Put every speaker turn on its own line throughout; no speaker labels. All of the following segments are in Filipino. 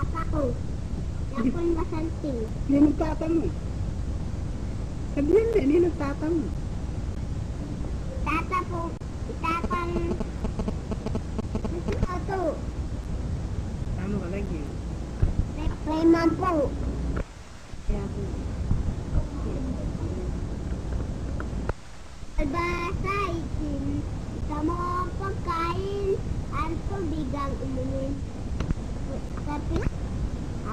Tata ko. Ako'y masanting.
Ninong tata mo. Sabihin mo, ninong tata mo.
Tata po. Tatang... Ito.
Tama ka lagi.
Rayman po.
Kaya po.
Albasa, itin. Sa mga pagkain, ang tubig ang inumin.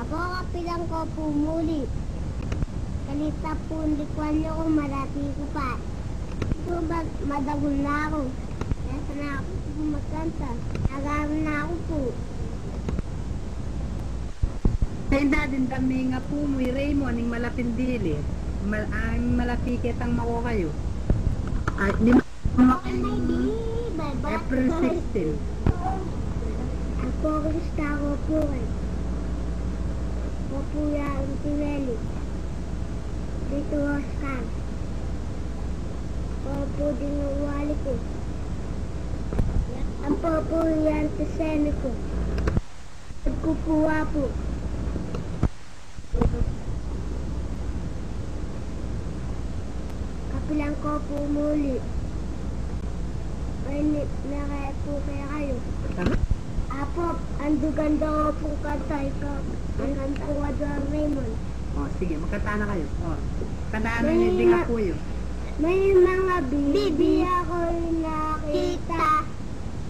Ako kapilang ko pumuli. Kanita po hindi ko ano kung marati ko pa. Ito ba madagol na ako. Nasa na ako magkanta. Nagaroon na ako po.
Kaya din dami nga po mo, Raymond, ang malapindili. Ang malapikit ang mako kayo. Ay, di mo.
Ay, may bibay.
April 16.
Ako gusto ko po eh. Ako po yung tineli. Dito Oscar. Ako po din ang wali ko. Ang po po yung tisene ko. Nagkukuha po. Kapilang ko po muli. Ay, nakaya po kaya kayo.
Tama?
Apo, ang ganda ko po kantay ko. Ang kanta ko doon, Raymond.
O, sige, magkanta na kayo. O, tandaan na yung dinga po yun.
May mga bibi ako'y nakita.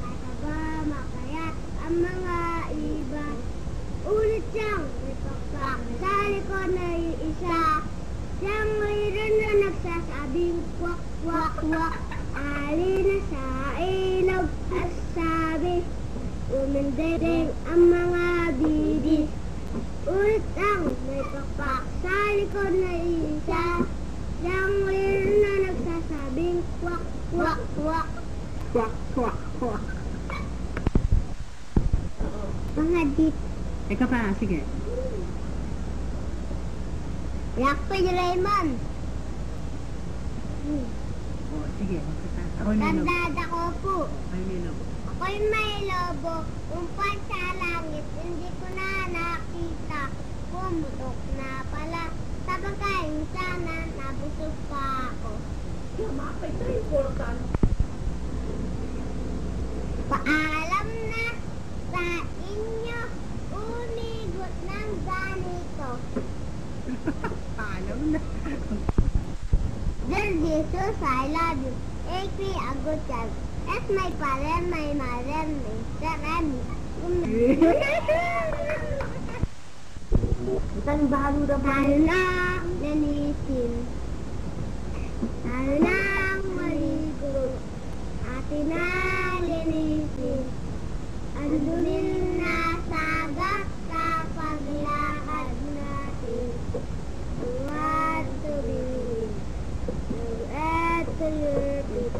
Mataba, makayat ang mga iba. Ulit siyang may pakpak. Sa likod na isa. Siyang mayroon na nagsasabing kwak, kwak, kwak. Alina sa ilog at sabi. Umindeng ang mga bibis. Ulit ang may pakpak. Sa likod na isa. Siyang mayroon na nagsasabing kwak, kwak, kwak.
Kwak, kwak, kwak.
Mga dit.
Ikaw pa, sige.
Yak po yung Raymond.
O, sige, magkanta. Ako ninog.
Tandada ko po.
Ay, ninog.
Ako'y may lobo. Umpan sa langit. Hindi ko na nakita. Pumutok na pala. Sa pagkain sana nabusog pa ako. Paalam na sa inyo. Umigot ng ganito.
Alam na.
Dear Jesus, I love you. Make me a good child. As my father, my mother, my son,
Isang bahalo na pa.
Lalo na linisin. Lalo na maligo. Atin na linisin. Andunin na sagat sa paglakad natin. What to be? Add to your feet.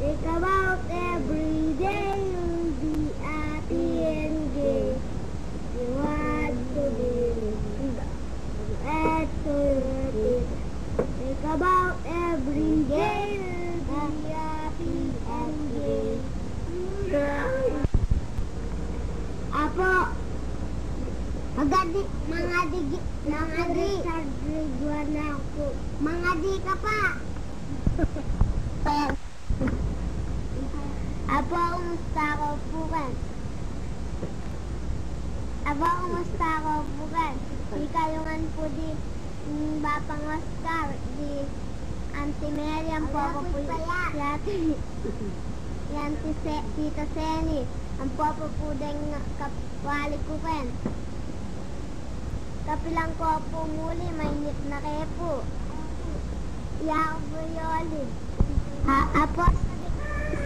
Think about every day you'll be happy and gay. You want to be add to your feet. Think about every day you'll be happy and gay. Apo, mga di ka pa. Apo, kumusta ko po kan? Apo, kumusta ko po kan? Di kayungan po di Bapang Oscar, di Auntie Meriam po ako po yan Tita Seni, ang po po din kapwali ko kan. Kapilang ko po muli, mainit na kayo po. Iyaw po yoli. Apo,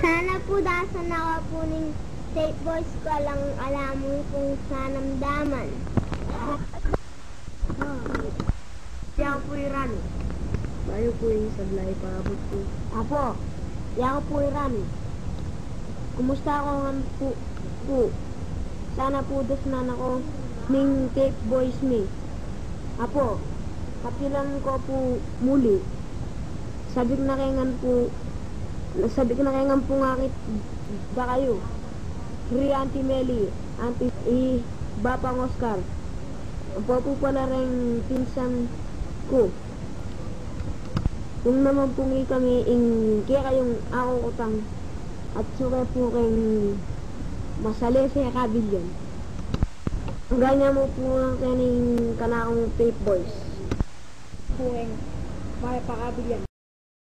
sana po dasan ako po ng tape voice ko lang alam mo kung sanamdaman.
Iyaw po iran. Bayo po yung sablay paabot po.
Apo, iyaw po irami. Kumusta ako nga po? Sana po dasnan ako ng tape voice me. Apo, kapilang ko po muli. Sabi ko na kayangan po ngakit ba kayo? Free Auntie Meli, Bapang Oscar. Ang po pala rin pinsan ko. Kung naman po kami kaya kayong ako utang at suka po kayong masali sa kabilyan. Ang ganyan mo po lang kaning kanakong tape boys. Po kayong may pakabilyan.